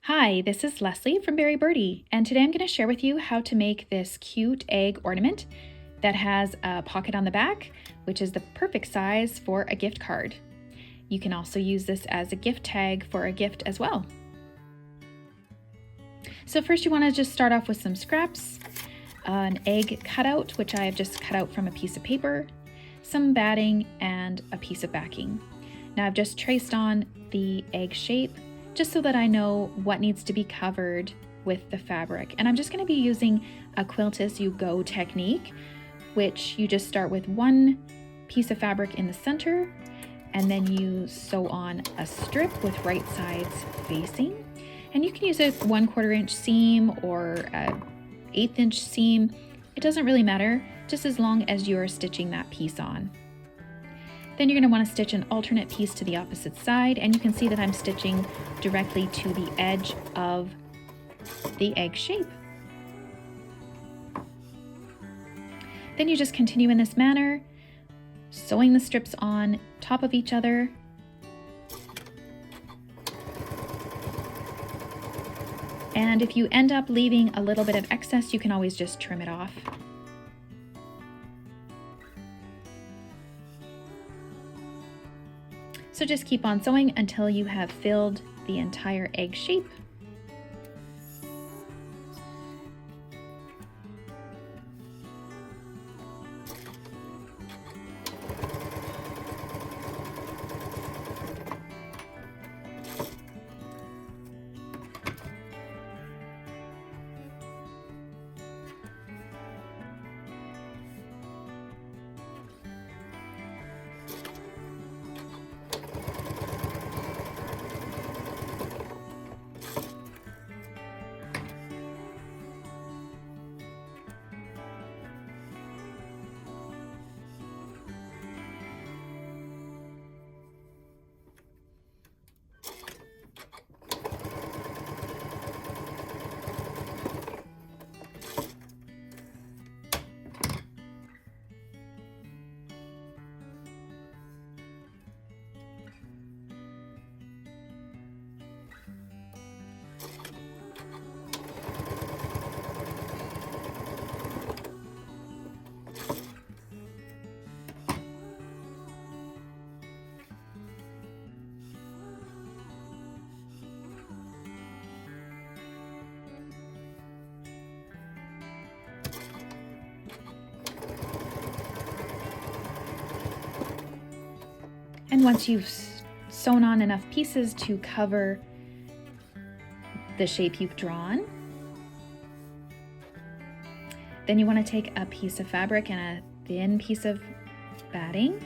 Hi, this is Leslie from Berry Birdie, and today I'm going to share with you how to make this cute egg ornament that has a pocket on the back, which is the perfect size for a gift card. You can also use this as a gift tag for a gift as well. So first you want to just start off with some scraps, an egg cutout, which I have just cut out from a piece of paper, some batting, and a piece of backing. Now I've just traced on the egg shape just so that I know what needs to be covered with the fabric. And I'm just going to be using a Quilt As You Go technique, which you just start with one piece of fabric in the center, and then you sew on a strip with right sides facing. And you can use a 1/4 inch seam or a 1/8 inch seam. It doesn't really matter, just as long as you're stitching that piece on. Then you're going to want to stitch an alternate piece to the opposite side, and you can see that I'm stitching directly to the edge of the egg shape. Then you just continue in this manner, sewing the strips on top of each other. And if you end up leaving a little bit of excess, you can always just trim it off. So just keep on sewing until you have filled the entire egg shape. And once you've sewn on enough pieces to cover the shape you've drawn, then you want to take a piece of fabric and a thin piece of batting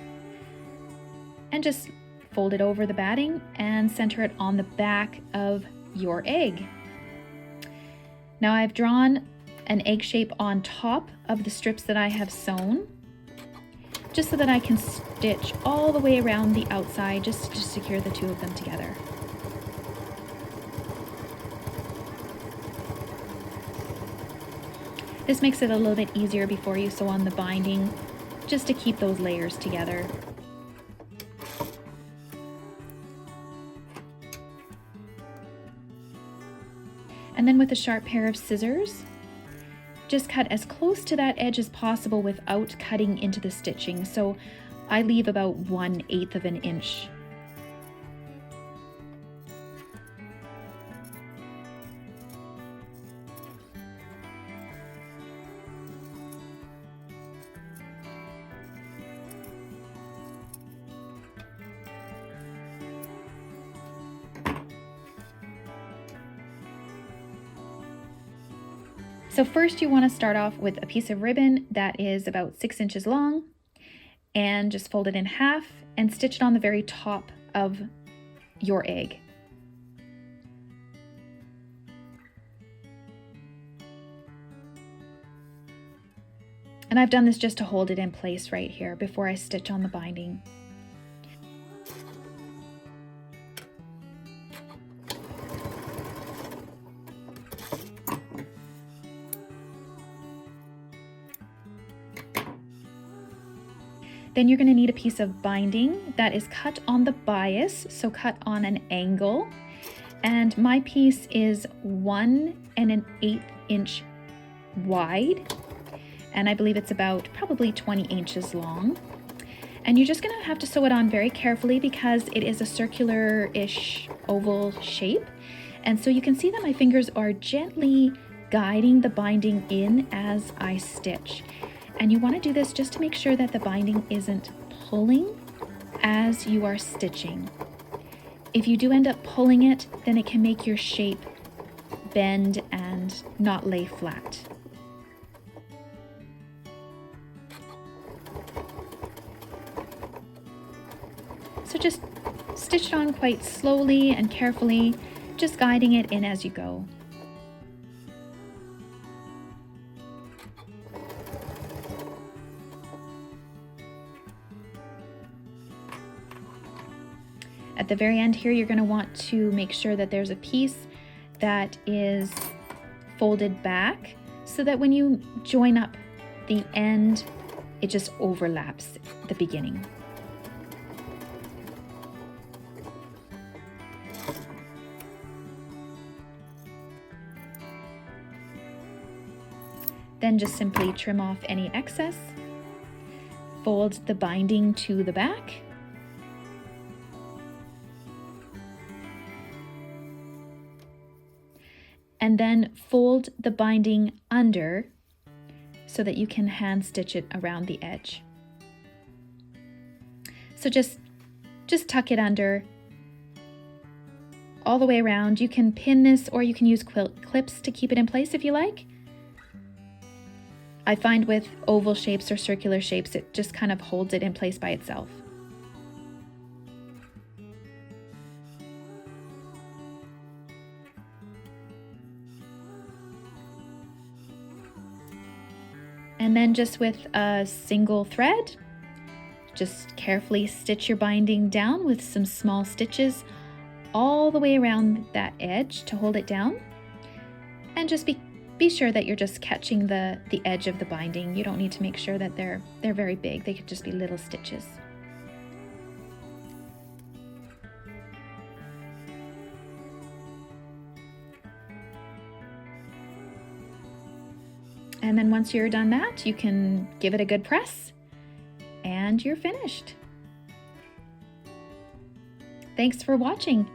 and just fold it over the batting and center it on the back of your egg. Now I've drawn an egg shape on top of the strips that I have sewn, just so that I can stitch all the way around the outside just to secure the two of them together. This makes it a little bit easier before you sew on the binding, just to keep those layers together. And then with a sharp pair of scissors, just cut as close to that edge as possible without cutting into the stitching. So I leave about 1/8 of an inch. So first you want to start off with a piece of ribbon that is about 6 inches long, and just fold it in half and stitch it on the very top of your egg. And I've done this just to hold it in place right here before I stitch on the binding. Then you're going to need a piece of binding that is cut on the bias, so cut on an angle, And my piece is 1 1/8 inch wide, and I believe it's about probably 20 inches long. And you're just gonna have to sew it on very carefully because it is a circular-ish oval shape. And so you can see that my fingers are gently guiding the binding in as I stitch. And you wanna do this just to make sure that the binding isn't pulling as you are stitching. If you do end up pulling it, then it can make your shape bend and not lay flat. So just stitch it on quite slowly and carefully, just guiding it in as you go. At the very end here, you're going to want to make sure that there's a piece that is folded back so that when you join up the end, it just overlaps the beginning. Then just simply trim off any excess, fold the binding to the back, and then fold the binding under so that you can hand stitch it around the edge. So just tuck it under all the way around. You can pin this or you can use quilt clips to keep it in place if you like. I find with oval shapes or circular shapes, it just kind of holds it in place by itself. And then just with a single thread, just carefully stitch your binding down with some small stitches all the way around that edge to hold it down. And just be sure that you're just catching the edge of the binding. You don't need to make sure that they're very big. They could just be little stitches. And then once you're done that, you can give it a good press and you're finished. Thanks for watching.